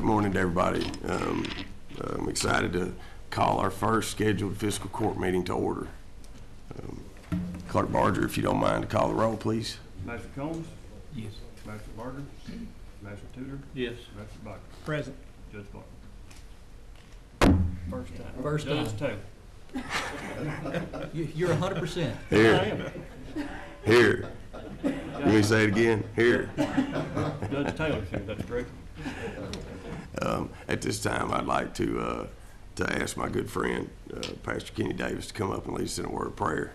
Good morning to everybody. I'm excited to call our first scheduled fiscal court meeting to order. Clerk Barger, if you don't mind, to call the roll, please. Master Combs? Yes. Master Barger? Master Tudor? Yes. Master Buck? Present. Judge Buck? First time. First time. Judge Taylor? You're 100%. Here. Here. Let me say it again. Here. Judge Taylor's here, that's correct. At this time, I'd like to ask my good friend, Pastor Kenny Davis, to come up and lead us in a word of prayer.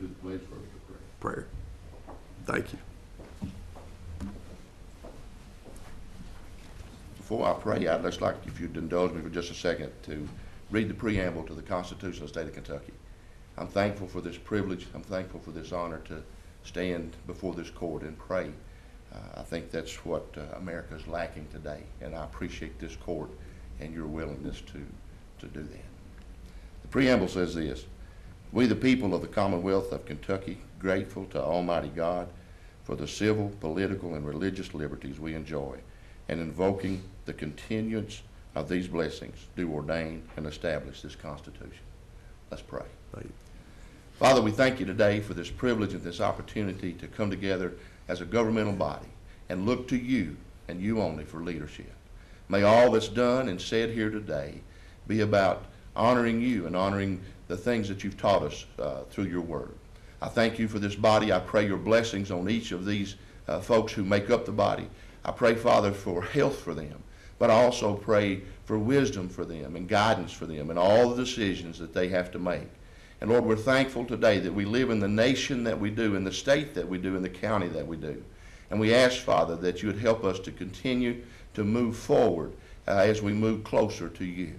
Do the pledge first of Prayer. Thank you. Before I pray, I'd just like, if you'd indulge me for just a second, to read the preamble to the Constitution of the State of Kentucky. I'm thankful for this privilege. I'm thankful for this honor to stand before this court and pray. I think that's what America is lacking today, and I appreciate this court and your willingness to do that. The preamble says this: we, the people of the Commonwealth of Kentucky, grateful to Almighty God for the civil, political, and religious liberties we enjoy, and invoking the continuance of these blessings, do ordain and establish this Constitution. Let's pray. Thank you. Father, we thank you today for this privilege and this opportunity to come together as a governmental body and look to you and you only for leadership. May all that's done and said here today be about honoring you and honoring the things that you've taught us through your word. I thank you for this body. I pray your blessings on each of these folks who make up the body. I pray, Father, for health for them, but I also pray for wisdom for them and guidance for them and all the decisions that they have to make. And Lord, we're thankful today that we live in the nation that we do, in the state that we do, in the county that we do. And we ask, Father, that you would help us to continue to move forward as we move closer to you.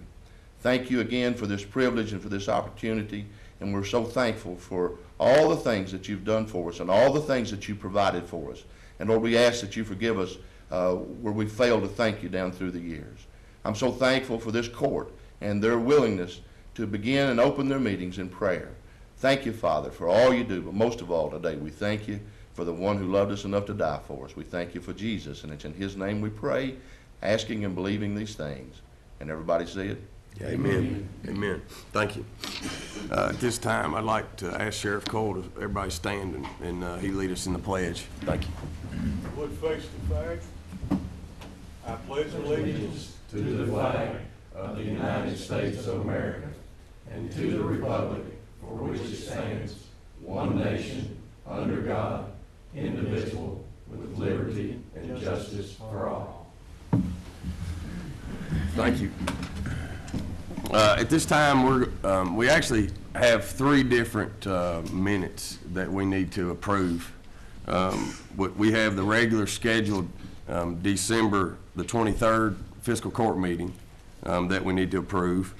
Thank you again for this privilege and for this opportunity. And we're so thankful for all the things that you've done for us and all the things that you provided for us. And Lord, we ask that you forgive us where we failed to thank you down through the years. I'm so thankful for this court and their willingness to begin and open their meetings in prayer. Thank you, Father, for all you do, but most of all today, we thank you for the one who loved us enough to die for us. We thank you for Jesus, and it's in his name we pray, asking and believing these things. And everybody say it? Amen. Amen. Thank you. At this time, I'd like to ask Sheriff Cole to everybody stand and he lead us in the pledge. Thank you. Would face the flag. I pledge allegiance to the flag of the United States of America and to the republic for which it stands, one nation, under God, indivisible, with liberty and justice for all. Thank you. At this time, we actually have three different minutes that we need to approve. We have the regular scheduled December the 23rd fiscal court meeting that we need to approve,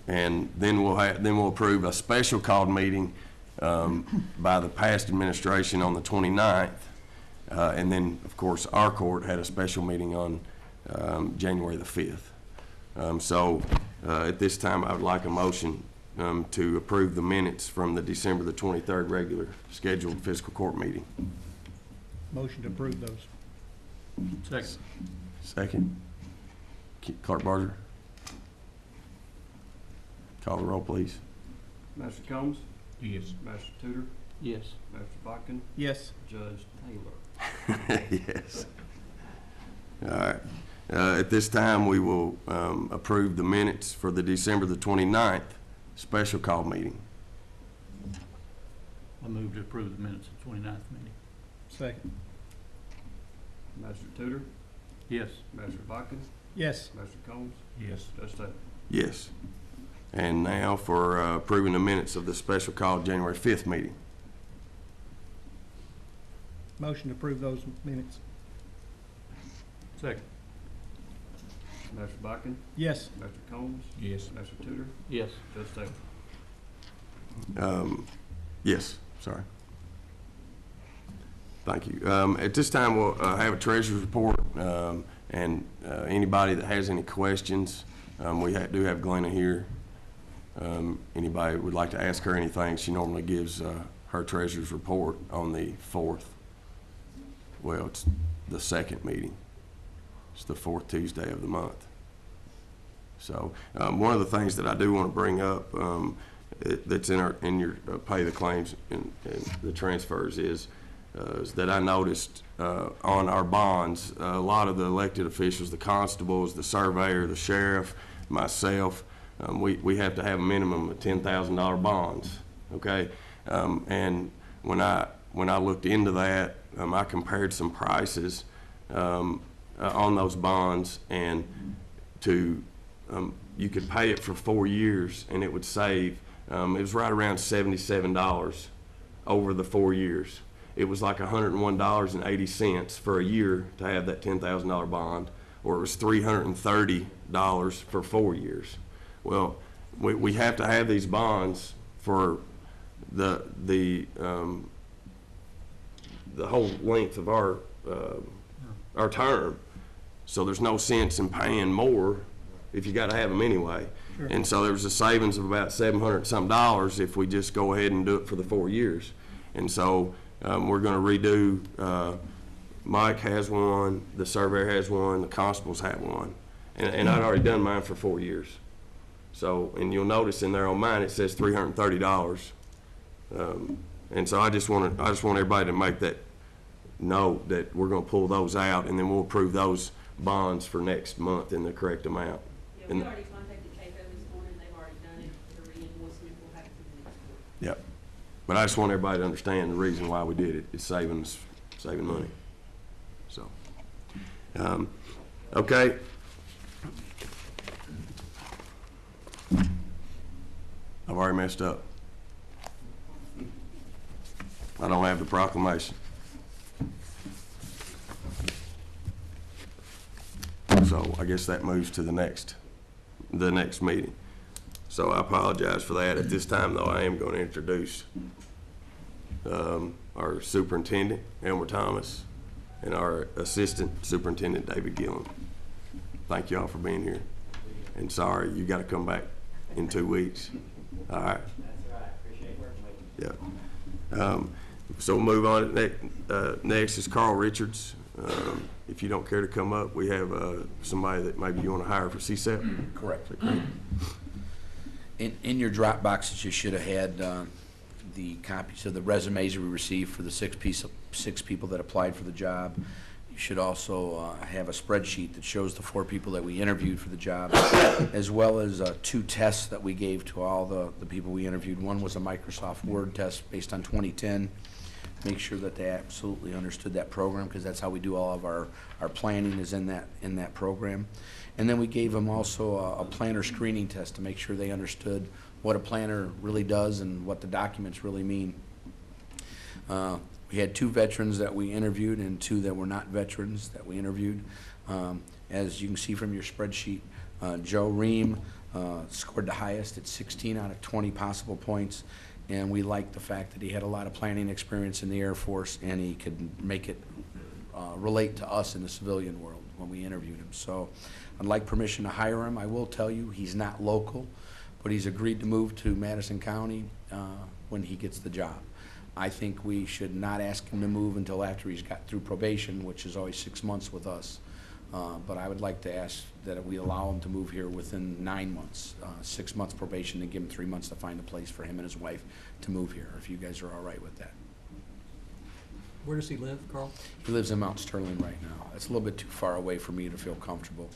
and then we'll approve a special called meeting by the past administration on the 29th, and then of course our court had a special meeting on January the 5th. So at this time, I would like a motion to approve the minutes from the December the 23rd regular scheduled fiscal court meeting. Motion to approve those. Second. Second. Clerk Barger. Call the roll, please. Master Combs? Yes. Master Tudor? Yes. Master Botkin? Yes. Judge Taylor? Yes. All right. At this time, we will approve the minutes for the December the 29th special call meeting. I move to approve the minutes of 29th meeting. Second. Master Tudor? Yes. Master Botkin? Yes. Master Combs? Yes. Judge Taylor? Yes. And now for approving the minutes of the special call January 5th meeting. Motion to approve those minutes. Second. Master Botkin? Yes. Master Combs? Yes. Master Tudor? Yes. Judge Taylor? Yes, sorry. Thank you. At this time, we'll have a treasurer's report, and anybody that has any questions, we do have Glenna here. Anybody would like to ask her anything, she normally gives her treasurer's report on the 4th. Well, it's the second meeting. It's the fourth Tuesday of the month. So one of the things that I do want to bring up that's in your pay the claims and the transfers is that I noticed on our bonds, a lot of the elected officials, the constables, the surveyor, the sheriff, myself, we have to have a minimum of $10,000 bonds, okay? And when I looked into that, I compared some prices on those bonds, and you could pay it for 4 years and it would save, it was right around $77 over the 4 years. It was like $101.80 for a year to have that $10,000 bond, or it was $330 for 4 years. Well, we have to have these bonds for the whole length of our term. So there's no sense in paying more if you got to have them anyway. Sure. And so there was a savings of about $700 something if we just go ahead and do it for the 4 years. And so we're going to redo. Mike has one, the surveyor has one, the constables have one, and I'd already done mine for 4 years. So, and you'll notice in there on mine it says $330. And so I just want everybody to make that note that we're going to pull those out, and then we'll approve those bonds for next month in the correct amount. Yeah, we already contacted KFO this morning. They've already done it. The re-invoicing will happen in the next quarter. Yep. But I just want everybody to understand the reason why we did it. It's saving money. So, okay. I've already messed up. I don't have the proclamation. So I guess that moves to the next meeting. So I apologize for that. At this time, though, I am going to introduce our superintendent, Elmer Thomas, and our assistant superintendent, David Gillen. Thank you all for being here. And sorry, you got to come back in 2 weeks. All right. That's all right. Appreciate working with you. Yeah. So we'll move on. Next is Carl Richards. If you don't care to come up, we have somebody that maybe you want to hire for CSEP. Correct. In your drop boxes, you should have had the copies of the resumes we received for the six people that applied for the job. You should also have a spreadsheet that shows the 4 people that we interviewed for the job, as well as 2 tests that we gave to all the people we interviewed. One was a Microsoft Word test based on 2010. Make sure that they absolutely understood that program, because that's how we do all of our planning is in that program. And then we gave them also a planner screening test to make sure they understood what a planner really does and what the documents really mean. We had 2 veterans that we interviewed and 2 that were not veterans that we interviewed. As you can see from your spreadsheet, Joe Ream scored the highest at 16 out of 20 possible points. And we liked the fact that he had a lot of planning experience in the Air Force, and he could make it relate to us in the civilian world when we interviewed him. So I'd like permission to hire him. I will tell you, he's not local, but he's agreed to move to Madison County when he gets the job. I think we should not ask him to move until after he's got through probation, which is always 6 months with us. But I would like to ask that we allow him to move here within 9 months, 6 months probation, and give him 3 months to find a place for him and his wife to move here, if you guys are all right with that. Where does he live, Carl? He lives in Mount Sterling right now. It's a little bit too far away for me to feel comfortable.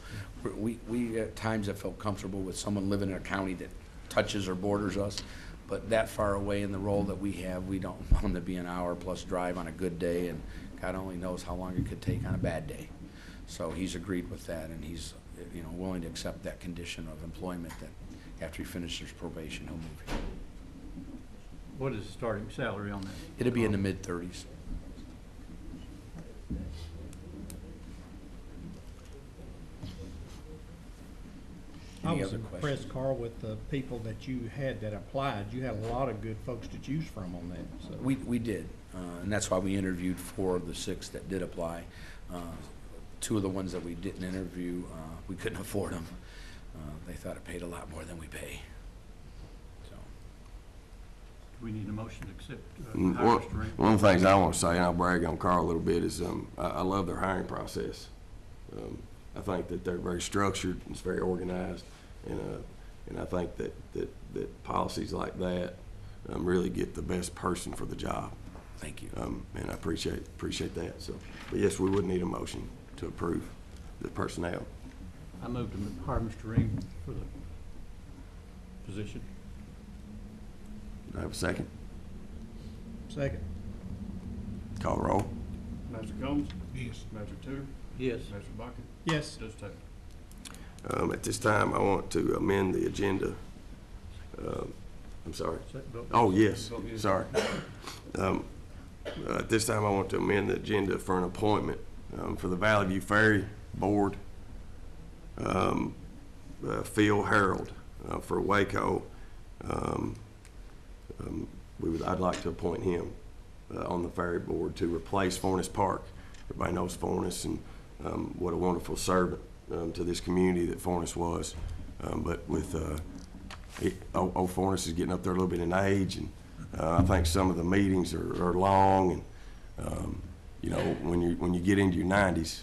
We at times have felt comfortable with someone living in a county that touches or borders us, but that far away in the role that we have, we don't want him to be an hour-plus drive on a good day, and God only knows how long it could take on a bad day. So he's agreed with that, and he's willing to accept that condition of employment that after he finishes probation, he'll move here. What is the starting salary on that? It'll be in the mid-30s. I Any was other impressed, questions? Carl, with the people that you had that applied. You had a lot of good folks to choose from on that. So. We did, and that's why we interviewed 4 of the 6 that did apply. 2 of the ones that we didn't interview, we couldn't afford them. They thought it paid a lot more than we pay. So. Do we need a motion to accept One of the things I want to say, and I'll brag on Carl a little bit, is I love their hiring process. I think that they're very structured, it's very organized, and I think that policies like that really get the best person for the job. Thank you. And I appreciate that. So, but yes, we would need a motion to approve the personnel. I moved to hire Mr. Ream for the position. Do I have a second? Second. Call roll. Master Combs? Yes. Master Tudor? Yes. Master Bucking? Yes. Judge Taylor? At this time, I want to amend the agenda. I'm sorry. Second vote. Oh, yes, Vote yes. sorry. At this time, I want to amend the agenda for an appointment for the Valley View Ferry Board. Phil Harold for Waco. I'd like to appoint him on the ferry board to replace Forness Park. Everybody knows Forness and what a wonderful servant to this community that Forness was. But with old Forness is getting up there a little bit in age, and I think some of the meetings are long, and you know, when you get into your 90s,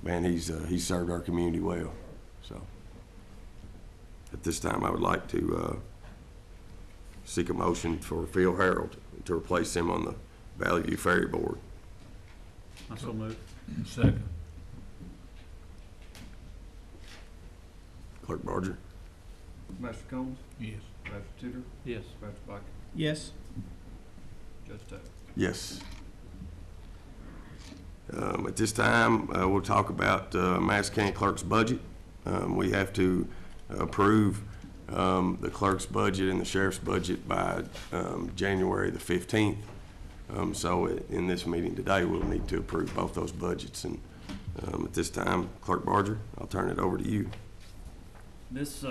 man, he's served our community well. So at this time, I would like to seek a motion for Phil Harold to replace him on the Valley View Ferry Board. I so moved. Second. Clerk Barger. Master Combs? Yes. Master Tudor? Yes. Master Bucking? Yes. Judge Taylor? Yes. At this time, we'll talk about Madison County Clerk's budget. We have to approve the clerk's budget and the sheriff's budget by January the 15th. So in this meeting today, we'll need to approve both those budgets. And at this time, Clerk Barger, I'll turn it over to you. This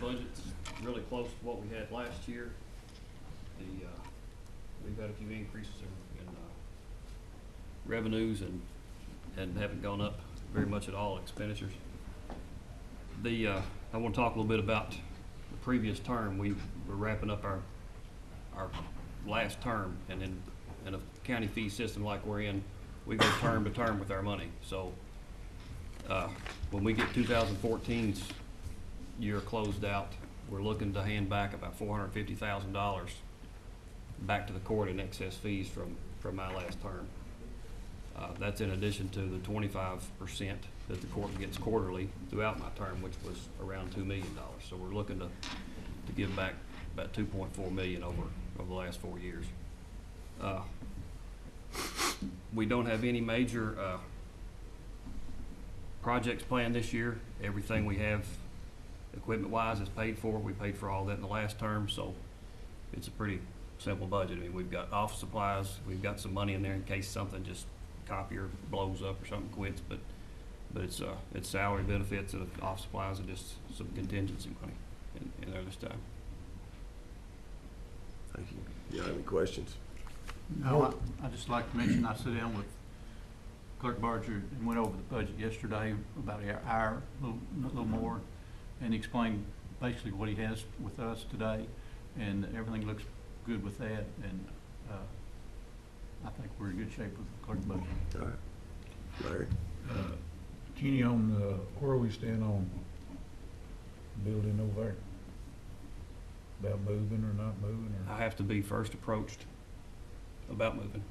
budget's really close to what we had last year. We've had a few increases in revenues and haven't gone up very much at all expenditures. I want to talk a little bit about the previous term. We're wrapping up our last term, and in a county fee system like we're in, we go term to term with our money. So when we get 2014's year closed out, we're looking to hand back about $450,000 back to the court in excess fees from my last term. That's in addition to the 25% that the court gets quarterly throughout my term, which was around $2 million. So we're looking to give back about $2.4 million over the last 4 years. We don't have any major projects planned this year. Everything we have equipment-wise is paid for. We paid for all that in the last term, so it's a pretty simple budget. I mean, we've got office supplies, we've got some money in there in case something just copier blows up or something quits, but it's salary, benefits, and office supplies, and just some contingency money in there this time. Thank you. You have any questions? No, I'd just like to mention, I sat down with Clerk Barger and went over the budget yesterday, about an hour, a little more, and explained basically what he has with us today, and everything looks good with that, and I think we're in good shape with the clerk budget. All right. Larry? Kenny, on where we stand on building over there? About moving or not moving, or? I have to be first approached about moving.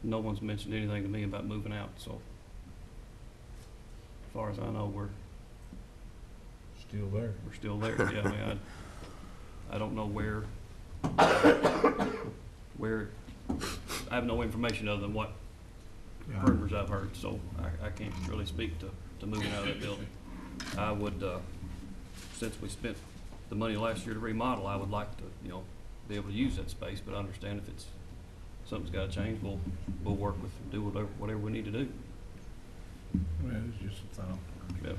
No one's mentioned anything to me about moving out, so as far as I know, we're Still there? still there. Yeah, I mean, I don't know where I have no information other than what rumors I've heard, so I can't really speak to moving out of that building. I would, since we spent the money last year to remodel, I would like to, be able to use that space, but I understand if it's, something's gotta change, we'll work with, do whatever we need to do. Well, it's just a thought. Yeah.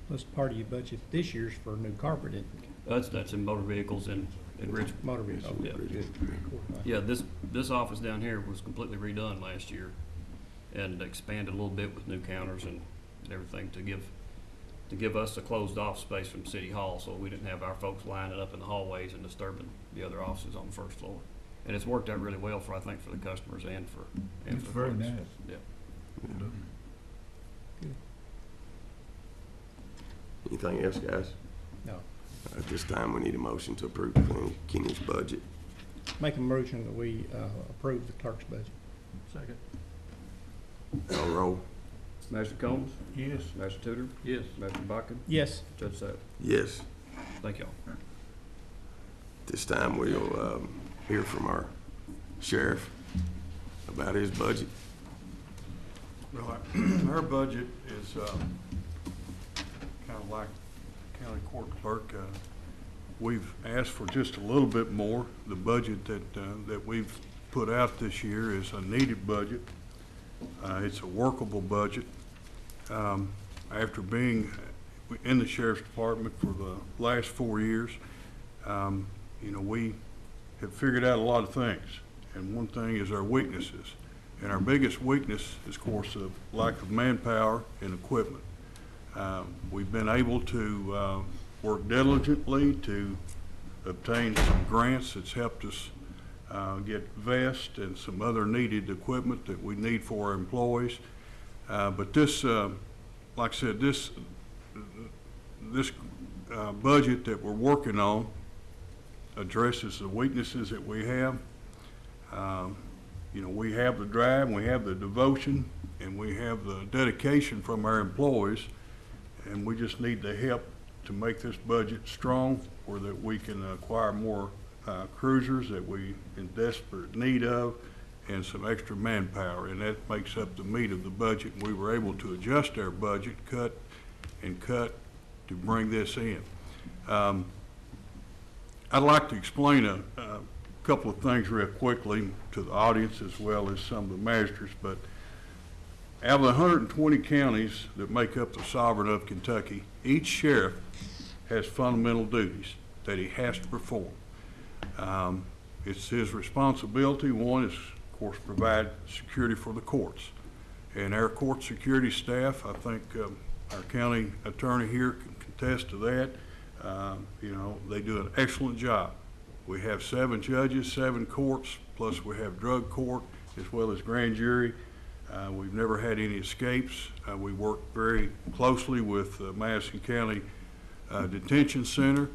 That's part of your budget this year's for new carpet, isn't it? That's in motor vehicles and Richmond. Motor vehicle. Yeah. Yeah, this office down here was completely redone last year and expanded a little bit with new counters and everything to give us a closed off space from City Hall, so we didn't have our folks lining up in the hallways and disturbing the other offices on the first floor. And it's worked out really well I think for the customers and for It's very folks. nice. Yeah. Anything else, guys? No. At this time, we need a motion to approve Kenny's budget. Make a motion that we approve the clerk's budget. Second. Call roll. Master Combs? Yes. Master Tudor? Yes. Master Bakken? Yes. Judge Sapp? Yes. Thank y'all. This time, we'll hear from our sheriff about his budget. Well, our budget is kind of like county court clerk. We've asked for just a little bit more. The budget that we've put out this year is a needed budget. It's a workable budget. After being in the sheriff's department for the last 4 years, you know, we have figured out a lot of things. And one thing is our weaknesses. And our biggest weakness is, of course, the lack of manpower and equipment. We've been able to work diligently to obtain some grants that's helped us get vests and some other needed equipment that we need for our employees. But this, like I said, this budget that we're working on addresses the weaknesses that we have. You know, we have the drive, we have the devotion, and we have the dedication from our employees, and we just need the help to make this budget strong, or that we can acquire more cruisers that we in desperate need of, and some extra manpower, and that makes up the meat of the budget. We were able to adjust our budget, cut to bring this in. I'd like to explain a couple of things real quickly to the audience as well as some of the magistrates, but out of the 120 counties that make up the sovereign of Kentucky, each sheriff has fundamental duties that he has to perform. It's his responsibility. One is, of course, provide security for the courts. And our court security staff, I think our county attorney here can contest to that. You know, they do an excellent job. We have 7 judges, 7 courts, plus we have drug court as well as grand jury. We've never had any escapes. We work very closely with the Madison County Detention Center.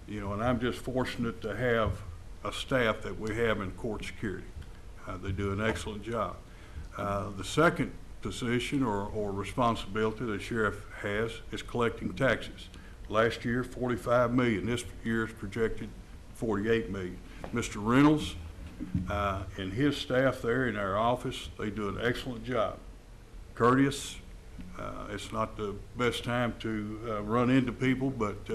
You know, and I'm just fortunate to have a staff that we have in court security. They do an excellent job. The second position or responsibility the sheriff has is collecting taxes. Last year, $45 million. This year is projected $48 million. Mr. Reynolds and his staff there in our office, they do an excellent job. Courteous. It's not the best time to run into people, but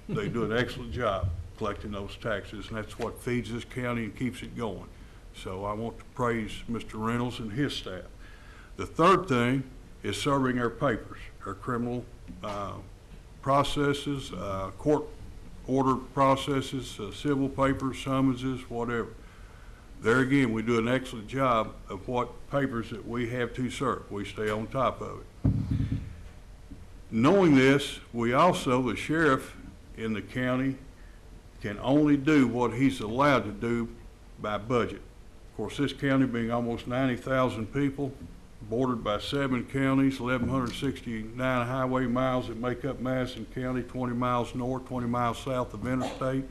they do an excellent job collecting those taxes, and that's what feeds this county and keeps it going. So I want to praise Mr. Reynolds and his staff. The third thing is serving our papers, our criminal processes, court order processes, civil papers, summonses, whatever. There again, we do an excellent job of what papers that we have to serve. We stay on top of it. Knowing this, we also, the sheriff in the county, can only do what he's allowed to do by budget. Of course, this county being almost 90,000 people, bordered by 7 counties, 1,169 highway miles that make up Madison County, 20 miles north, 20 miles south of interstate,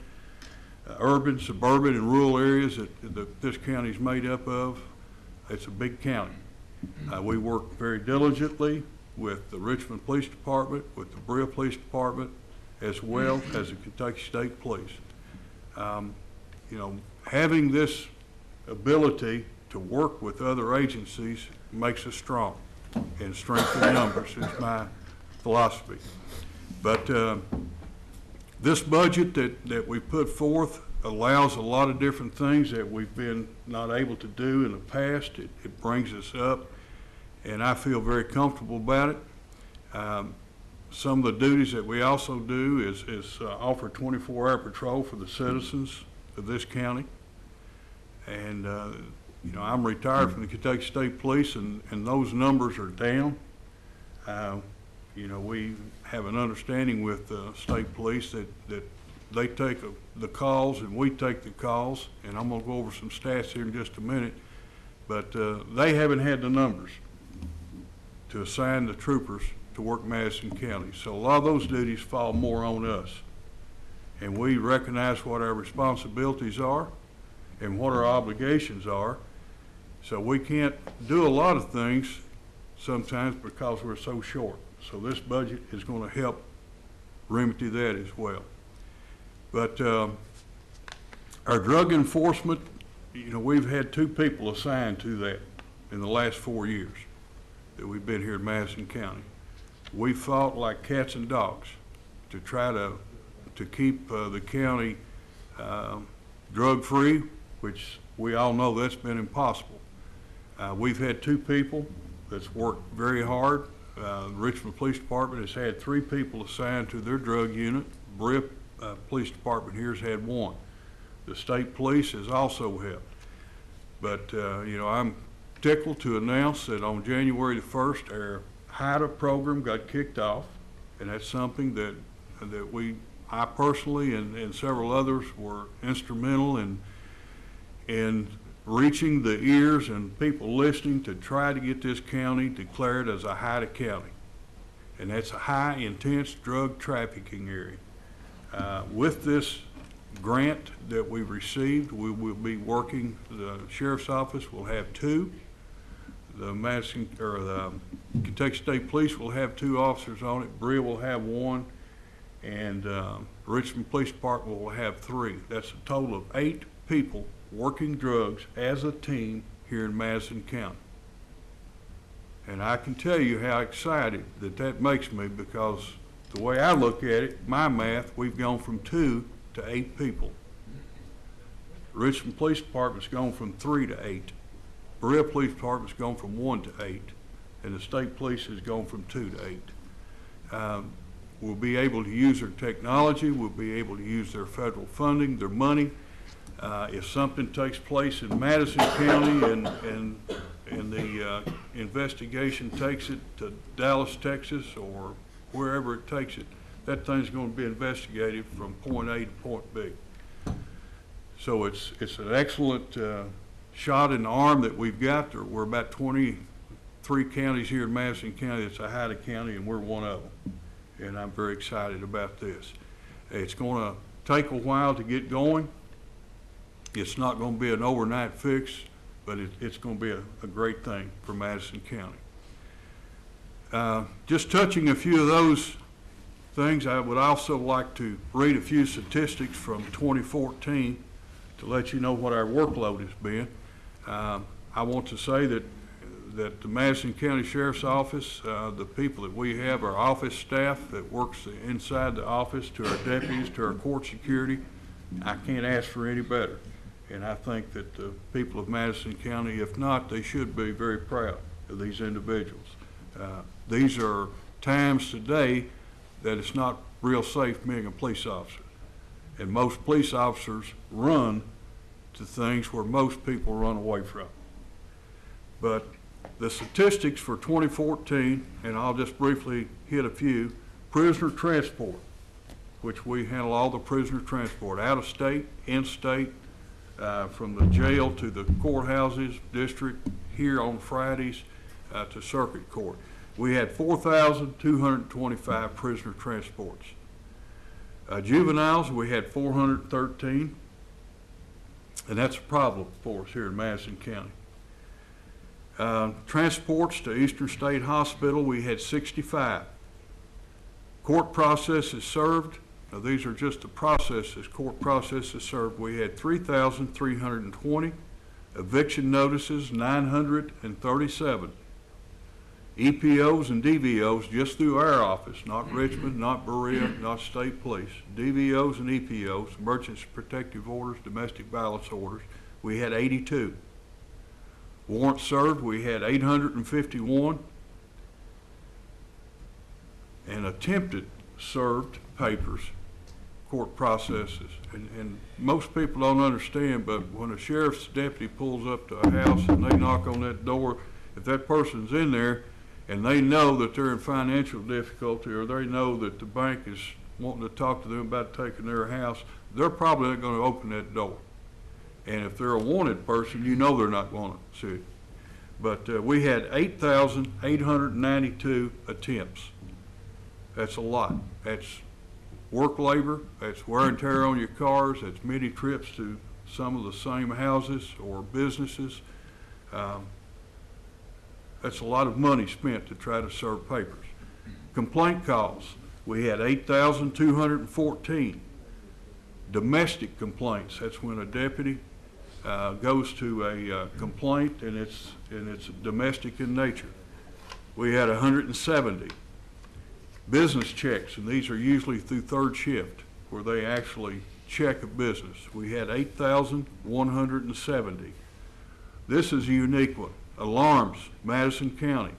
urban, suburban, and rural areas that this county is made up of. It's a big county. We work very diligently with the Richmond Police Department, with the Berea Police Department, as well as the Kentucky State Police. You know, having this ability to work with other agencies makes us strong, and strength in numbers is my philosophy. But this budget that we put forth allows a lot of different things that we've been not able to do in the past. It brings us up, and I feel very comfortable about it. Some of the duties that we also do is offer 24-hour patrol for the citizens of this county. And you know, I'm retired from the Kentucky State Police, and those numbers are down. You know, we have an understanding with the state police that they take the calls and we take the calls, and I'm going to go over some stats here in just a minute, but they haven't had the numbers to assign the troopers to work Madison County. So a lot of those duties fall more on us. And we recognize what our responsibilities are and what our obligations are. So we can't do a lot of things sometimes because we're so short. So this budget is going to help remedy that as well. But our drug enforcement, you know, we've had 2 people assigned to that in the last 4 years that we've been here in Madison County. We fought like cats and dogs to try to keep the county drug-free, which we all know that's been impossible. We've had 2 people that's worked very hard. The Richmond Police Department has had 3 people assigned to their drug unit. Berea Police Department here has had 1. The state police has also helped. But, you know, I'm tickled to announce that on January the 1st, our HIDA program got kicked off, and that's something that I personally and several others were instrumental in reaching the ears and people listening to try to get this county declared as a HIDA county. And that's a high intense drug trafficking area. With this grant that we've received, we will be working, the sheriff's office will have 2. The Madison, or the Kentucky State Police will have 2 officers on it. Berea will have 1, and Richmond Police Department will have 3. That's a total of 8 people working drugs as a team here in Madison County. And I can tell you how excited that makes me, because the way I look at it, my math, we've gone from 2 to 8 people. Richmond Police Department's gone from 3 to 8. Berea Police Department's gone from 1 to 8, and the state police has gone from 2 to 8. We'll be able to use their technology. We'll be able to use their federal funding, their money. If something takes place in Madison County and the investigation takes it to Dallas, Texas, or wherever it takes it, that thing's going to be investigated from point A to point B. So it's an excellent shot in the arm that we've got. We're about 23 counties here in Madison County that's a HIDA county, and we're one of them. And I'm very excited about this. It's going to take a while to get going. It's not going to be an overnight fix, but it's going to be a great thing for Madison County. Just touching a few of those things, I would also like to read a few statistics from 2014 to let you know what our workload has been. I want to say that the Madison County Sheriff's Office, the people that we have, our office staff that works inside the office, to our deputies, to our court security, I can't ask for any better. And I think that the people of Madison County, if not, they should be very proud of these individuals. These are times today that it's not real safe being a police officer. And most police officers run to things where most people run away from. But the statistics for 2014, and I'll just briefly hit a few: prisoner transport, which we handle all the prisoner transport, out of state, in state, from the jail to the courthouses, district, here on Fridays to circuit court. We had 4,225 prisoner transports. Juveniles, we had 413, and that's a problem for us here in Madison County. Transports to Eastern State Hospital, we had 65. Court processes served, now these are just the processes, court processes served, we had 3,320. Eviction notices, 937. EPOs and DVOs just through our office, not Richmond, not Berea, not state police. DVOs and EPOs, emergency protective orders, domestic violence orders, we had 82. Warrants served, we had 851. And attempted served papers, court processes. And most people don't understand, but when a sheriff's deputy pulls up to a house and they knock on that door, if that person's in there and they know that they're in financial difficulty, or they know that the bank is wanting to talk to them about taking their house, they're probably not going to open that door. And if they're a wanted person, you know they're not going to see it. But we had 8,892 attempts. That's a lot. That's work labor, that's wear and tear on your cars, that's many trips to some of the same houses or businesses. That's a lot of money spent to try to serve papers. Complaint calls, we had 8,214. Domestic complaints, that's when a deputy goes to a complaint and it's domestic in nature. We had 170. Business checks, and these are usually through third shift, where they actually check a business. We had 8,170. This is a unique one. Alarms, Madison County,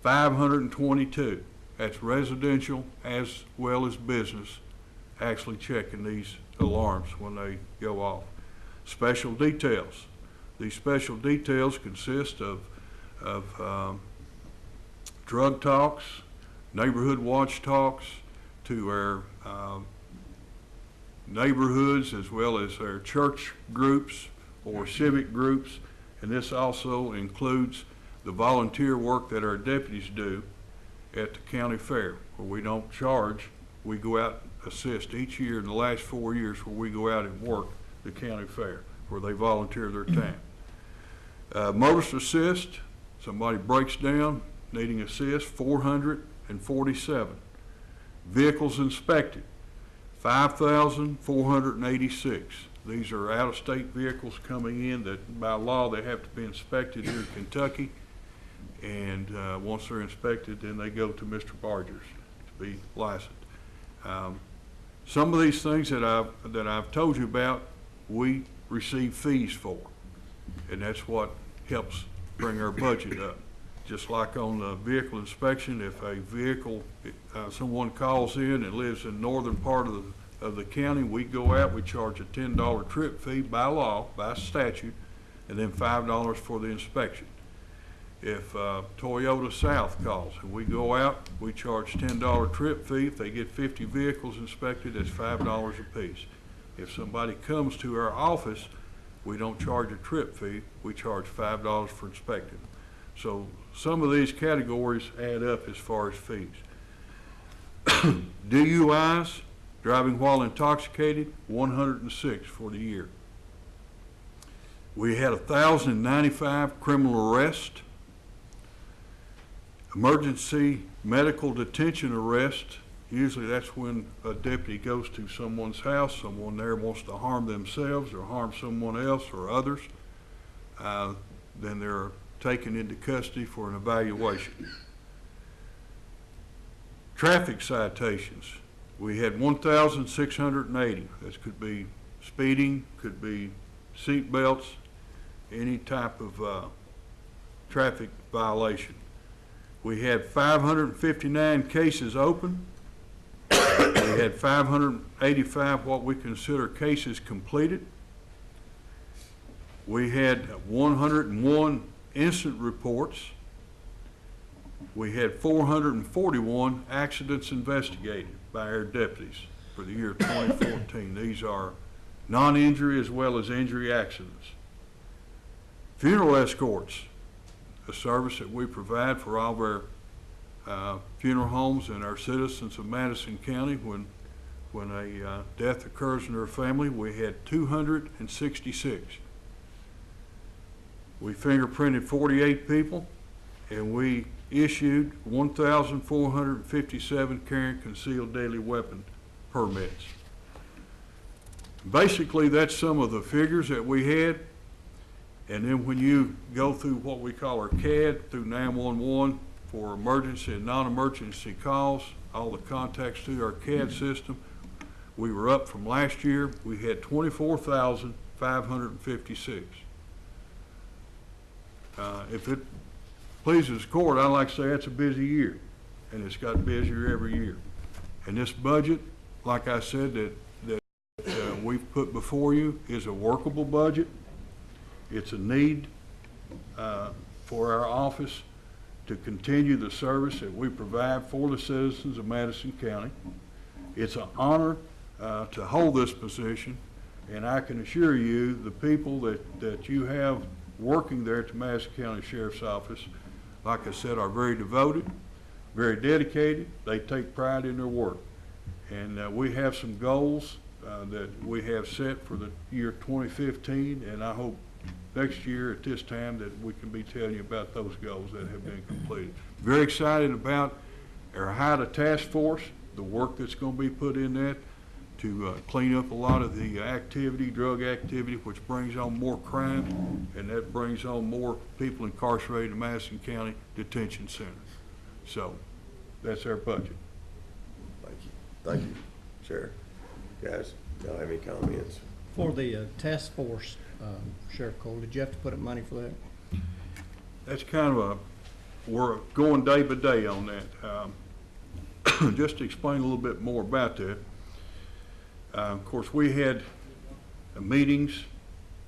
522. That's residential as well as business, actually checking these alarms when they go off. Special details. These special details consist of drug talks, neighborhood watch talks to our neighborhoods as well as our church groups or civic groups. And this also includes the volunteer work that our deputies do at the county fair, where we don't charge. We go out and assist each year in the last 4 years where we go out and work the county fair, where they volunteer their time. Motorist assist, somebody breaks down, needing assist, 447. Vehicles inspected, 5,486. These are out-of-state vehicles coming in that by law they have to be inspected here in Kentucky. And once they're inspected, then they go to Mr. Barger's to be licensed. Some of these things that I've told you about, we receive fees for, and that's what helps bring our budget up. Just like on the vehicle inspection, if a vehicle, someone calls in and lives in the northern part of the county, we go out, we charge a $10 trip fee by law, by statute, and then $5 for the inspection. If Toyota South calls and we go out, we charge $10 trip fee. If they get 50 vehicles inspected, that's $5 a piece. If somebody comes to our office, we don't charge a trip fee, we charge $5 for inspecting. So some of these categories add up as far as fees. DUIs, driving while intoxicated, 106 for the year. We had 1,095 criminal arrests. Emergency medical detention arrest, usually that's when a deputy goes to someone's house, someone there wants to harm themselves or harm someone else or others, then they're taken into custody for an evaluation. Traffic citations, we had 1,680. This could be speeding, could be seat belts, any type of traffic violation. We had 559 cases open. We had 585 what we consider cases completed. We had 101 incident reports. We had 441 accidents investigated by our deputies for the year 2014. These are non-injury as well as injury accidents. Funeral escorts, a service that we provide for all of our funeral homes and our citizens of Madison County. When a death occurs in their family, we had 266. We fingerprinted 48 people, and we issued 1,457 carrying concealed deadly weapon permits. Basically, that's some of the figures that we had. And then when you go through what we call our CAD through 911 for emergency and non-emergency calls, all the contacts through our CAD system, we were up from last year. We had 24,556. If it pleases the court, I'd like to say that's a busy year, and it's got busier every year. And this budget, like I said, that we've put before you is a workable budget. It's a need for our office to continue the service that we provide for the citizens of Madison County. It's an honor to hold this position, and I can assure you the people that you have working there at the Madison County Sheriff's Office, like I said, are very devoted, very dedicated. They take pride in their work. And we have some goals that we have set for the year 2015, and I hope next year at this time that we can be telling you about those goals that have been completed. Very excited about our HIDA task force, the work that's going to be put in that to clean up a lot of the activity, drug activity, which brings on more crime, and that brings on more people incarcerated in Madison County Detention Center. So that's our budget. Thank you. Thank you, Sheriff. Guys, y'all have any comments? For the task force, Sheriff Cole, did you have to put up money for that? That's kind of we're going day by day on that. Just to explain a little bit more about that, of course, we had meetings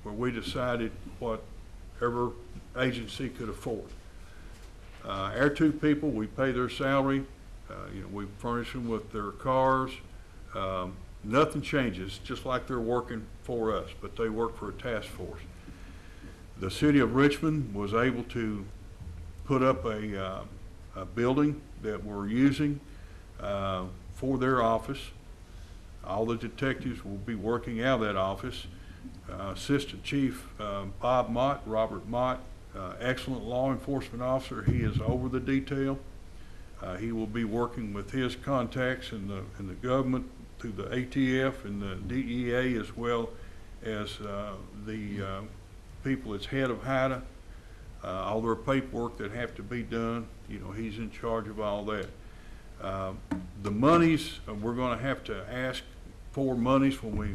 where we decided whatever agency could afford. Our two people, we pay their salary, we furnish them with their cars. Nothing changes, just like they're working for us, but they work for a task force. The city of Richmond was able to put up a building that we're using for their office. All the detectives will be working out of that office. Assistant Chief Bob Mott, Robert Mott, excellent law enforcement officer. He is over the detail. He will be working with his contacts in the government through the ATF and the DEA, as well as the people that's head of HIDA. All their paperwork that have to be done, he's in charge of all that. The monies, we're going to have to ask for monies when we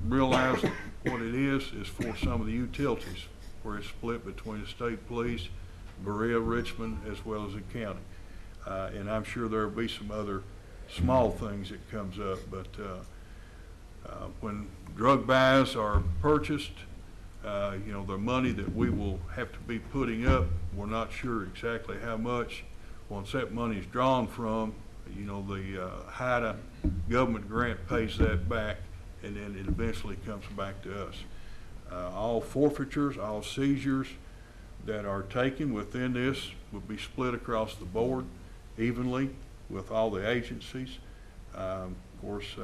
realize what it is for some of the utilities, where it's split between the state police, Berea, Richmond, as well as the county. And I'm sure there'll be some other small things that comes up, but when drug buys are purchased, the money that we will have to be putting up, we're not sure exactly how much. Once that money is drawn from, the HIDA government grant pays that back, and then it eventually comes back to us. All forfeitures, all seizures that are taken within this will be split across the board evenly with all the agencies. Of course,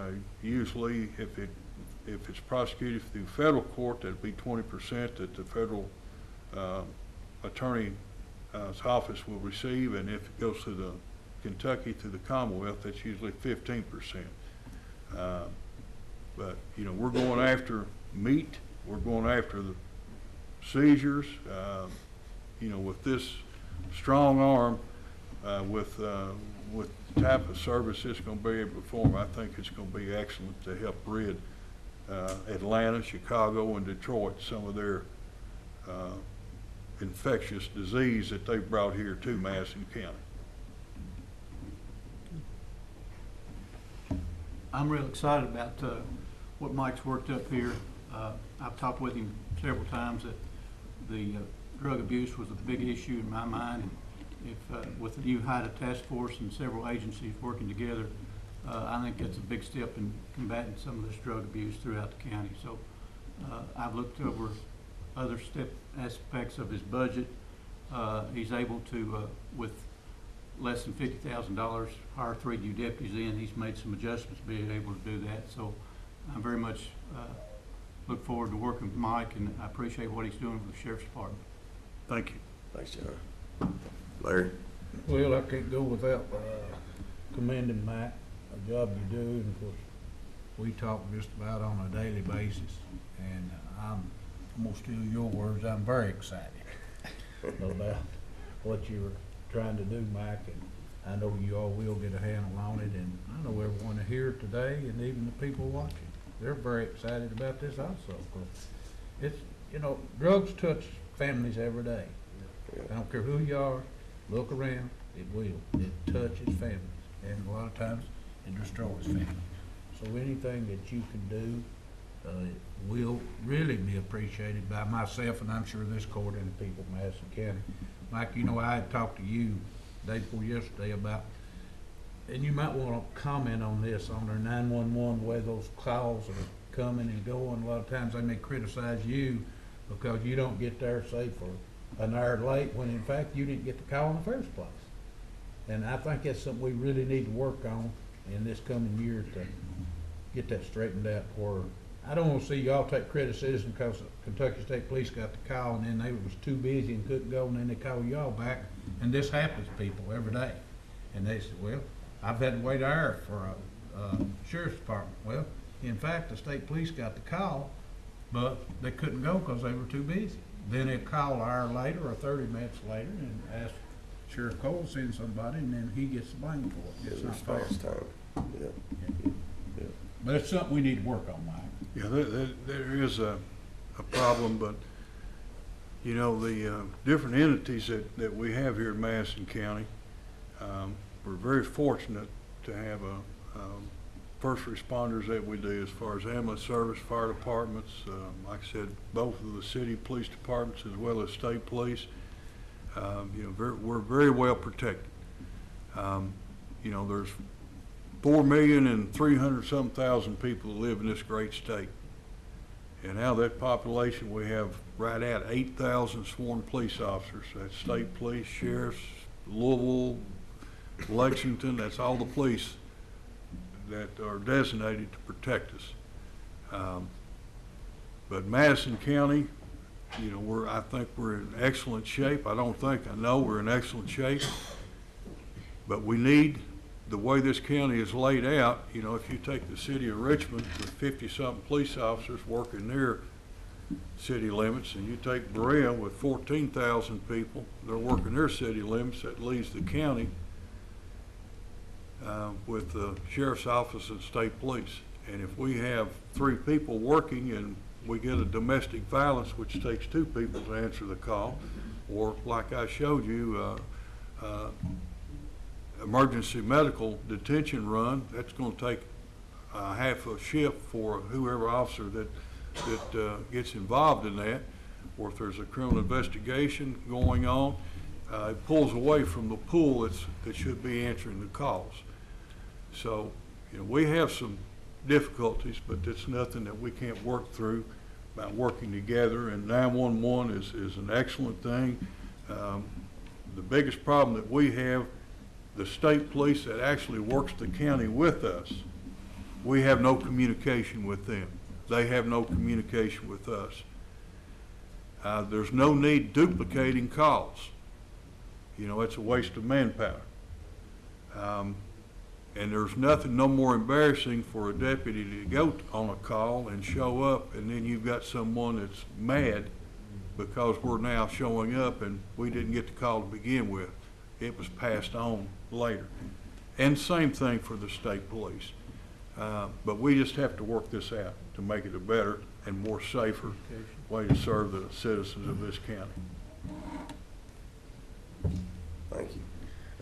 usually if it's prosecuted through federal court, that'd be 20% that the federal attorney's office will receive, and if it goes to the Kentucky through the Commonwealth, that's usually 15%. But we're going after meat, we're going after the seizures. With this strong arm, with the type of service it's going to be able to perform, I think it's going to be excellent to help rid Atlanta, Chicago, and Detroit some of their infectious disease that they brought here to Madison County. I'm real excited about what Mike's worked up here. I've talked with him several times that the drug abuse was a big issue in my mind. If with the new HIDA task force and several agencies working together, I think that's a big step in combating some of this drug abuse throughout the county. So I've looked over other aspects of his budget. He's able to, with less than $50,000, hire 3 new deputies in. He's made some adjustments being able to do that. So I very much look forward to working with Mike, and I appreciate what he's doing with the Sheriff's Department. Thank you. Thanks, John. Larry? Well, I can't go without commending Mike, a job you do, and of course, we talk just about on a daily basis, and I'm gonna steal your words, I'm very excited about what you're trying to do, Mike, and I know you all will get a handle on it, and I know everyone here today, and even the people watching, they're very excited about this also, 'cause it's, drugs touch families every day. I don't care who you are, look around, it will. It touches families, and a lot of times it destroys families. So anything that you can do will really be appreciated by myself, and I'm sure this court and the people of Madison County. Mike, I had talked to you day before yesterday about, and you might want to comment on this, on their 911, where those calls are coming and going. A lot of times they may criticize you because you don't get there, say, for an hour late, when in fact you didn't get the call in the first place. And I think that's something we really need to work on in this coming year to get that straightened out, where I don't wanna see y'all take criticism because Kentucky State Police got the call and then they was too busy and couldn't go, and then they call y'all back, and this happens to people every day. And they said, well, I've had to wait an hour for a sheriff's department. Well, in fact, the state police got the call, but they couldn't go because they were too busy. Then they call an hour later or 30 minutes later and ask Sheriff Cole to send somebody, and then he gets the blame for it. It's not fair. time. Yeah. But it's something we need to work on, Mike. Yeah, there is a problem, but, you know, the different entities that we have here in Madison County, we're very fortunate to have first responders that we do as far as ambulance service, fire departments, like I said, both of the city police departments as well as state police. You know, we're very well protected. You know, there's 4,300,000 people that live in this great state. And out of that population, we have right at 8,000 sworn police officers. That's state police, sheriffs, Louisville, Lexington, that's all the police that are designated to protect us. But Madison County, you know, I think we're in excellent shape. I know we're in excellent shape. But we need, the way this county is laid out, you know, if you take the city of Richmond with 50-something police officers working their city limits, and you take Berea with 14,000 people, they're working their city limits, that leaves the county with the sheriff's office and state police. And if we have 3 people working and we get a domestic violence, which takes 2 people to answer the call, or like I showed you, emergency medical detention run, that's going to take half a shift for whoever officer that gets involved in that. Or if there's a criminal investigation going on, it pulls away from the pool that should be answering the calls. So, you know, we have some difficulties, but it's nothing that we can't work through by working together. And 911 is an excellent thing. The biggest problem that we have, the state police that actually works the county with us, we have no communication with them. They have no communication with us. There's no need duplicating calls. You know, it's a waste of manpower. And there's nothing no more embarrassing for a deputy to go on a call and show up, and then you've got someone that's mad because we're now showing up and we didn't get the call to begin with. It was passed on later. And same thing for the state police. But we just have to work this out to make it a better and more safer way to serve the citizens of this county. Thank you.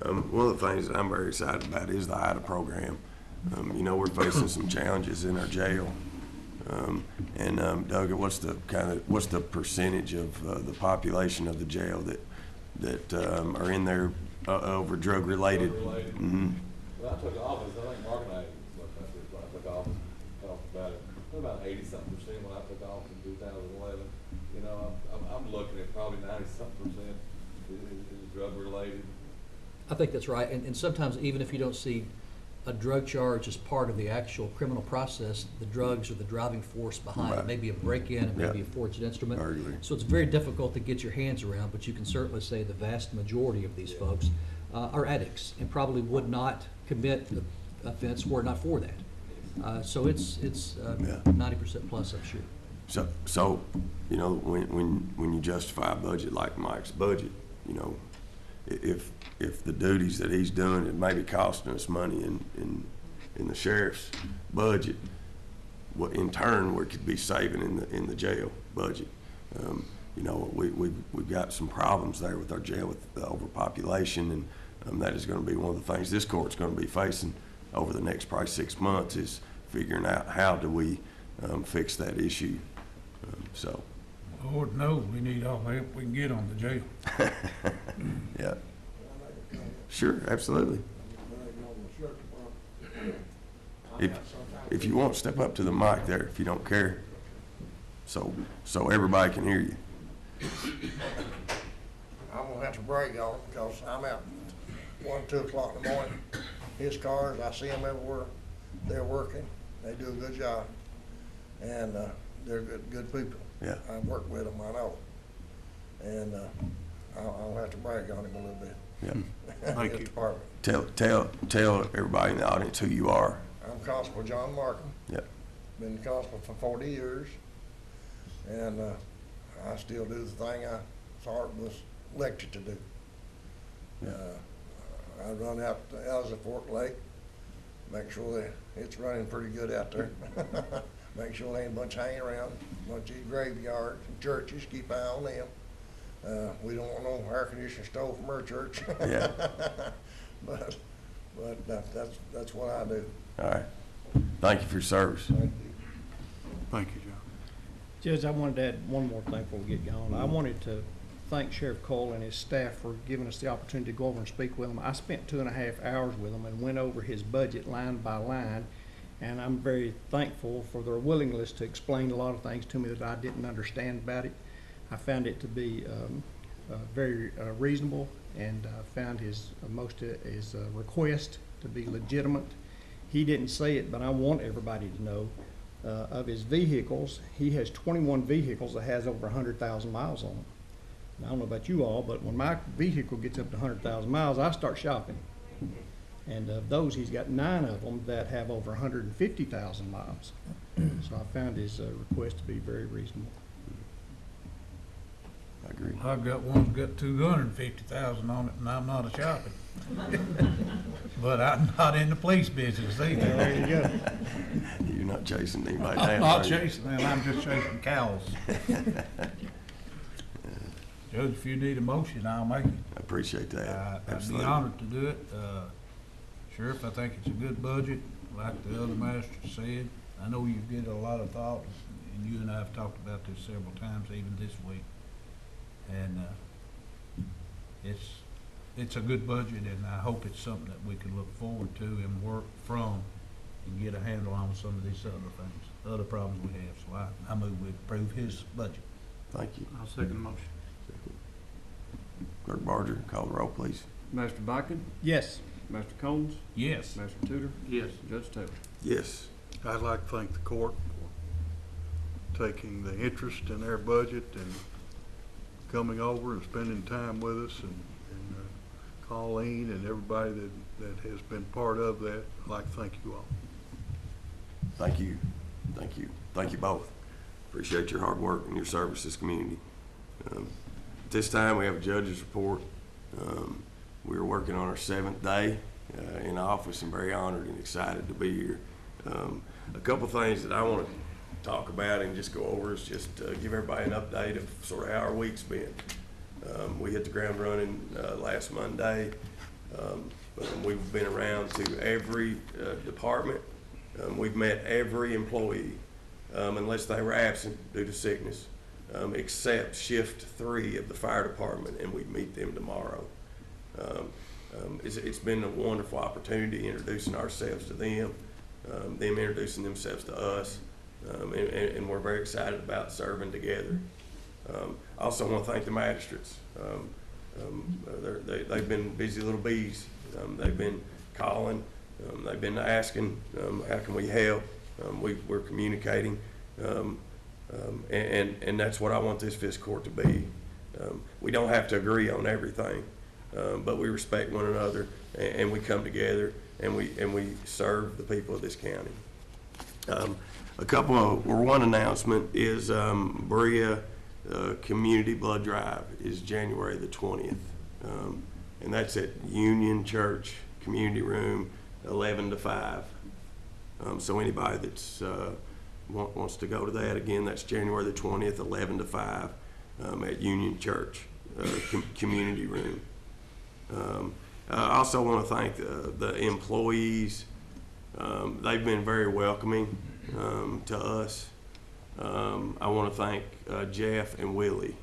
One of the things that I'm very excited about is the IDA program. You know, we're facing some challenges in our jail. Doug, what's the percentage of the population of the jail that are in there over drug related? Mm-hmm. When I took office, I think Mark and I looked at this when I took office, talked about it. It was about 80-something% when I took office in 2011. You know, I'm looking at probably 90-something% is drug related. I think that's right, and sometimes even if you don't see a drug charge as part of the actual criminal process, the drugs are the driving force behind it. Maybe a break-in, it may be a forged instrument. So it's very difficult to get your hands around, but you can certainly say the vast majority of these folks are addicts and probably would not commit the offense were it not for that. So it's 90% plus, I'm sure. So you know, when you justify a budget like Mike's budget, you know, if the duties that he's doing, it may be costing us money in the sheriff's budget, what in turn we could be saving in the jail budget. You know, we've got some problems there with our jail with the overpopulation, and that is going to be one of the things this court's going to be facing over the next probably 6 months, is figuring out how do we fix that issue. So. Lord knows we need all the help we can get on the jail. Yeah. Sure, absolutely. If you want, step up to the mic there if you don't care. so everybody can hear you. I'm gonna have to brag on him because I'm out 1, 2 o'clock in the morning. His cars, I see them everywhere. They're working. They do a good job. And, they're good people. Yeah. I've worked with them, I know. And, I'll have to brag on him a little bit. Yeah. Thank His you. department. Tell everybody in the audience who you are. I'm Constable John Markham. Yep. Been constable for 40 years. And, I still do the thing I was elected to do. I run out to Elza Fort Lake, make sure that it's running pretty good out there. Make sure there ain't a bunch hanging around, a bunch of graveyards and churches, keep an eye on them. We don't want no air conditioner stove from our church. Yeah. But that's what I do. All right. Thank you for your service. Thank you. Thank you, John. Judge, I wanted to add one more thing before we get going. I wanted to thank Sheriff Cole and his staff for giving us the opportunity to go over and speak with him. I spent 2.5 hours with him and went over his budget line by line, and I'm very thankful for their willingness to explain a lot of things to me that I didn't understand about it. I found it to be very reasonable, and found his request to be legitimate. He didn't say it, but I want everybody to know. Of his vehicles, he has 21 vehicles that has over 100,000 miles on them. And I don't know about you all, but when my vehicle gets up to 100,000 miles, I start shopping. And of those, he's got 9 of them that have over 150,000 miles. So I found his request to be very reasonable. I agree. I've got one that's got 250,000 on it, and I'm not a shopping. But I'm not in the police business either. There you go. You're not chasing anybody down. I'm not are you? chasing them, I'm just chasing cows. Judge, if you need a motion, I'll make it. I appreciate that. I'd be Absolutely. honored to do it. Sheriff, I think it's a good budget, like the other master said. I know you've given a lot of thought, and you and I have talked about this several times, even this week. And it's a good budget, and I hope it's something that we can look forward to and work from and get a handle on some of these other things, other problems we have. So I move we approve his budget. Thank you. I'll second the motion. Clerk Barger, call the roll, please. Master Biken, Yes. Master Combs, Yes. Master Tudor, Yes. Judge Taylor. Yes. I'd like to thank the court for taking the interest in their budget and coming over and spending time with us, and Colleen and everybody that has been part of that. I'd like to thank you all. Thank you. Thank you. Thank you both. Appreciate your hard work and your service to this community. At this time, we have a judge's report. We are working on our 7th day in office, and very honored and excited to be here. A couple things that I want to talk about and just go over is just give everybody an update of sort of how our week's been. We hit the ground running last Monday. We've been around to every department. We've met every employee, unless they were absent due to sickness, except shift 3 of the fire department, and we meet them tomorrow. It's been a wonderful opportunity introducing ourselves to them, them introducing themselves to us, and we're very excited about serving together. I also want to thank the magistrates. They've been busy little bees. They've been calling. They've been asking, how can we help? We're communicating, and that's what I want this fiscal court to be. We don't have to agree on everything, but we respect one another, and we come together, and we serve the people of this county. One announcement is Berea Community Blood Drive is January the 20th, and that's at Union Church Community Room, 11 to 5. So anybody that's wants to go to that, again, that's January the 20th, 11 to 5 at Union Church Community Room. I also want to thank the employees. They've been very welcoming to us. I want to thank Jeff and Willie.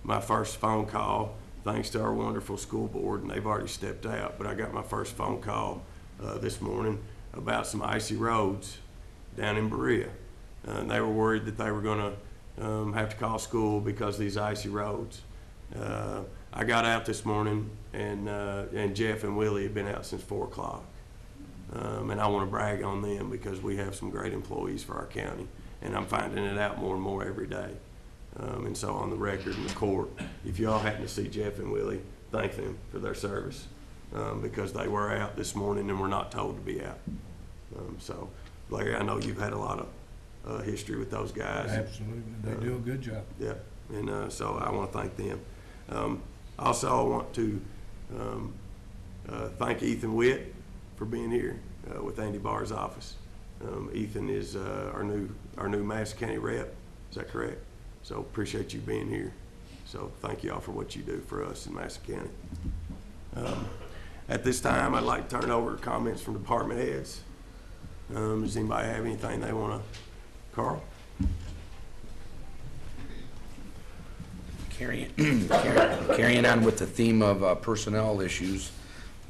My first phone call, thanks to our wonderful school board, and they've already stepped out, but I got my first phone call this morning about some icy roads down in Berea. and they were worried that they were gonna have to call school because of these icy roads. I got out this morning, and Jeff and Willie have been out since 4 o'clock. And I want to brag on them because we have some great employees for our county, and I'm finding it out more and more every day. And so on the record in the court, if y'all happen to see Jeff and Willie, thank them for their service, because they were out this morning and were not told to be out. So Larry, I know you've had a lot of history with those guys. Absolutely, they do a good job. Yeah, and so I want to thank them. Also, I want to thank Ethan Witt for being here with Andy Barr's office. Ethan is our new Madison County rep. Is that correct? So appreciate you being here. So thank you all for what you do for us in Madison County. At this time, I'd like to turn it over to comments from department heads. Does anybody have anything they want to? Carl? Carrying on with the theme of personnel issues,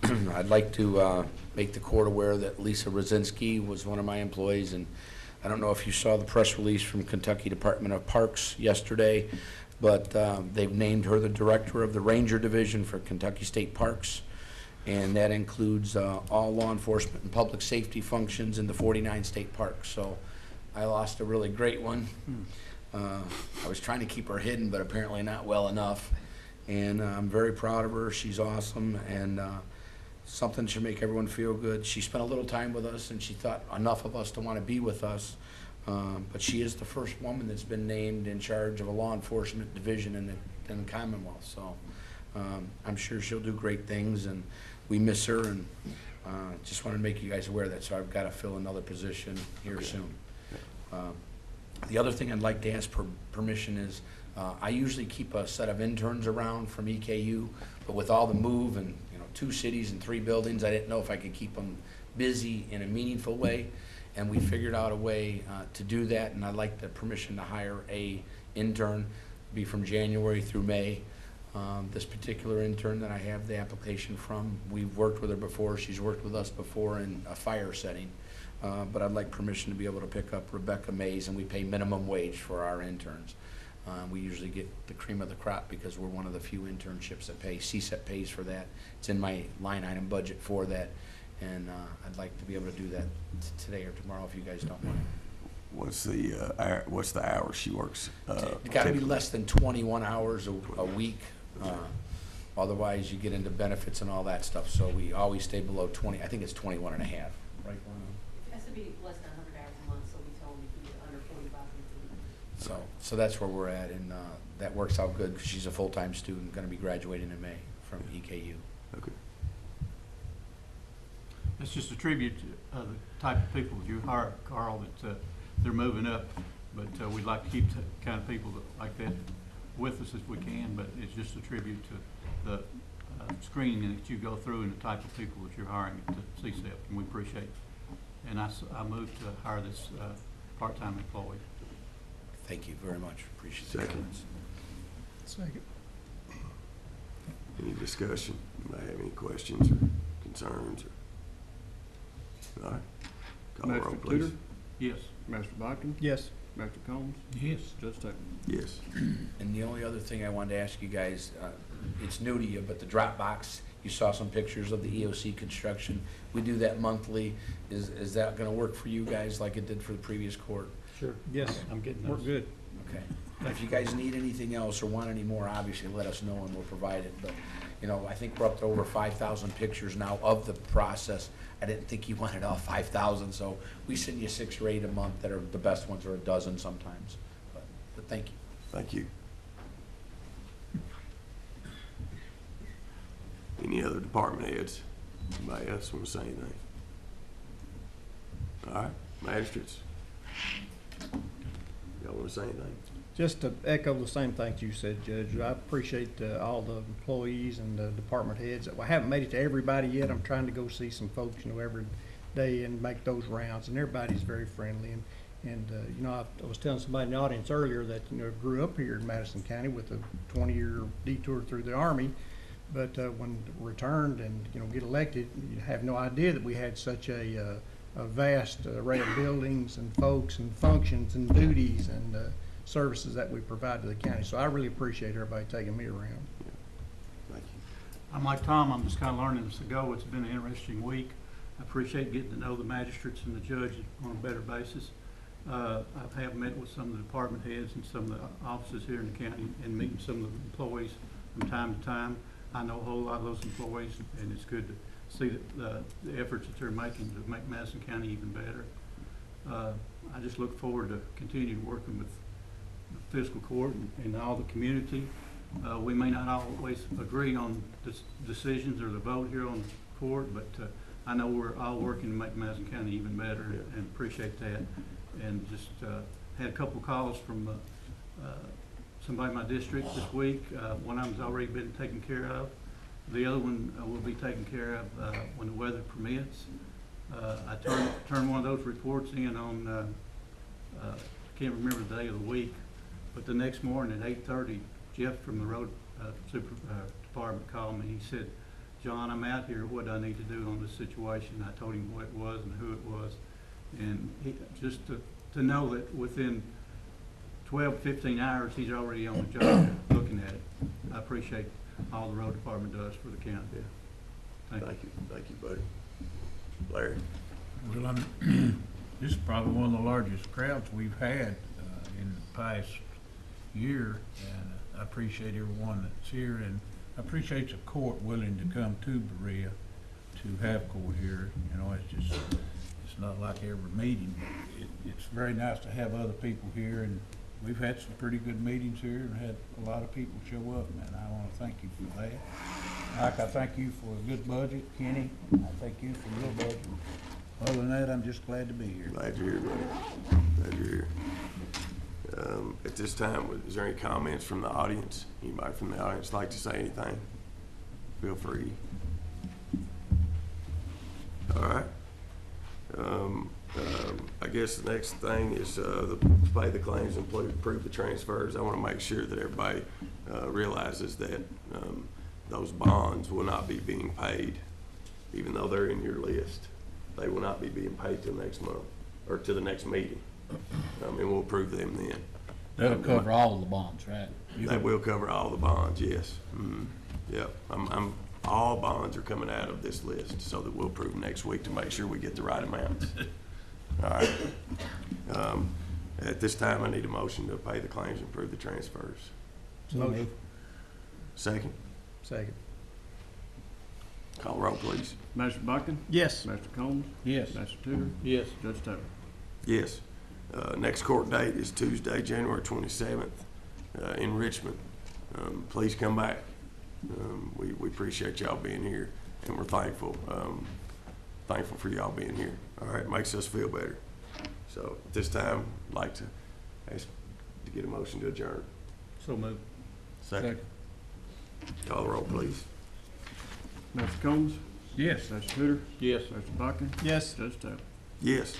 I'd like to make the court aware that Lisa Rosinski was one of my employees, and I don't know if you saw the press release from Kentucky Department of Parks yesterday, but they've named her the director of the Ranger Division for Kentucky State Parks, and that includes all law enforcement and public safety functions in the 49 state parks. So I lost a really great one. I was trying to keep her hidden, but apparently not well enough. And I'm very proud of her. She's awesome, and something should make everyone feel good. She spent a little time with us, and she thought enough of us to want to be with us. But she is the first woman that's been named in charge of a law enforcement division in the Commonwealth. So I'm sure she'll do great things, and we miss her, and just wanted to make you guys aware of that. So I've got to fill another position here soon. The other thing I'd like to ask permission is, I usually keep a set of interns around from EKU, but with all the move and 2 cities and 3 buildings, I didn't know if I could keep them busy in a meaningful way, and we figured out a way to do that, and I'd like the permission to hire a intern, be from January through May. This particular intern that I have the application from, we've worked with her before, she's worked with us before in a fire setting. But I'd like permission to be able to pick up Rebecca Mays, and we pay minimum wage for our interns. We usually get the cream of the crop because we're one of the few internships that pay. CSEP pays for that. It's in my line item budget for that, and I'd like to be able to do that today or tomorrow if you guys don't mind. What's the hours she works? It's got to be less than 21 hours a week. Otherwise, you get into benefits and all that stuff. So we always stay below 20. I think it's 21 and a half, right? It has to be less than 100 hours a month, so we told them if you get under 45 minutes. So that's where we're at, and that works out good because she's a full-time student, going to be graduating in May from EKU. Okay. It's just a tribute to the type of people that you hire, Carl, that they're moving up, but we'd like to keep the kind of people like that with us if we can, but it's just a tribute to the screening that you go through and the type of people that you're hiring at CSEP, and we appreciate it. And I moved to hire this part-time employee. Thank you very much. Appreciate the Second. comments. Second. Any discussion? Anybody have any questions or concerns? All right. Call the roll, Master please. Tudor, Yes. Master Bodkin, Yes. Master Combs, Yes. Judge Taylor. Yes. And the only other thing I wanted to ask you guys, it's new to you, but the drop box, you saw some pictures of the EOC construction. We do that monthly. Is that gonna work for you guys like it did for the previous court? Sure. Yes. I'm getting We're those. good. Okay. If you guys need anything else or want any more, obviously let us know and we'll provide it. But, I think we're up to over 5,000 pictures now of the process. I didn't think you wanted all 5,000, so we send you 6 or 8 a month that are the best ones, or a dozen sometimes. But thank you. Thank you. Any other department heads? Anybody else want to say anything? All right, magistrates. Y'all want to say anything? Just to echo the same things you said, Judge, I appreciate all the employees and the department heads. I haven't made it to everybody yet. I'm trying to go see some folks, every day and make those rounds, and everybody's very friendly. And I was telling somebody in the audience earlier that, grew up here in Madison County with a 20-year detour through the Army, but when returned and, get elected, you have no idea that we had such a a vast array of buildings and folks and functions and duties and services that we provide to the county. So I really appreciate everybody taking me around. Thank you. I'm like Tom, I'm just kind of learning as I go. It's been an interesting week. I appreciate getting to know the magistrates and the judge on a better basis. I have met with some of the department heads and some of the offices here in the county and meeting some of the employees from time to time. I know a whole lot of those employees, and it's good to see the efforts that they're making to make Madison County even better. I just look forward to continuing working with the fiscal court and all the community. We may not always agree on the decisions or the vote here on the court, but I know we're all working to make Madison County even better, and appreciate that. And just had a couple calls from somebody in my district this week. One of them's already been taken care of. The other one will be taken care of when the weather permits. I turned one of those reports in on, I can't remember the day of the week, but the next morning at 8:30, Jeff from the road department called me. He said, "John, I'm out here. What do I need to do on this situation?" I told him what it was and who it was. And just to know that within 12, 15 hours, he's already on the job looking at it. I appreciate all the road department does for the county. Thank you. Thank you, buddy. Larry? Well, this is probably one of the largest crowds we've had in the past year, and I appreciate everyone that's here, and I appreciate the court willing to come to Berea to have court here. You know, it's not like every meeting. It's very nice to have other people here, and we've had some pretty good meetings here and had a lot of people show up, and I want to thank you for that. Mike, I thank you for a good budget. Kenny, I thank you for your budget. Other than that, I'm just glad to be here. Glad you're here, buddy. Glad you're here. At this time, is there any comments from the audience? Anybody from the audience like to say anything? Feel free. All right. I guess the next thing is pay the claims and approve the transfers. I want to make sure that everybody realizes that those bonds will not be being paid, even though they're in your list. They will not be being paid till next month or to the next meeting. And we'll approve them then. That'll cover all of the bonds, right? That will cover all the bonds, yes. Yep. All bonds are coming out of this list, so that we'll approve next week to make sure we get the right amounts. All right. At this time, I need a motion to pay the claims and approve the transfers. Motion. Second. Second. Call roll, please. Master Bucking? Yes. Master Combs? Yes. Master Tudor? Yes. Judge Taylor? Yes. Next court date is Tuesday, January 27th, in Richmond. Please come back. We appreciate y'all being here, and we're thankful for y'all being here. All right, makes us feel better. So at this time, I'd like to ask to get a motion to adjourn. So moved. Second. Call the roll, please. Master Combs? Yes. Master Tudor? Yes. Master Bucking? Yes. Judge Taylor? Yes.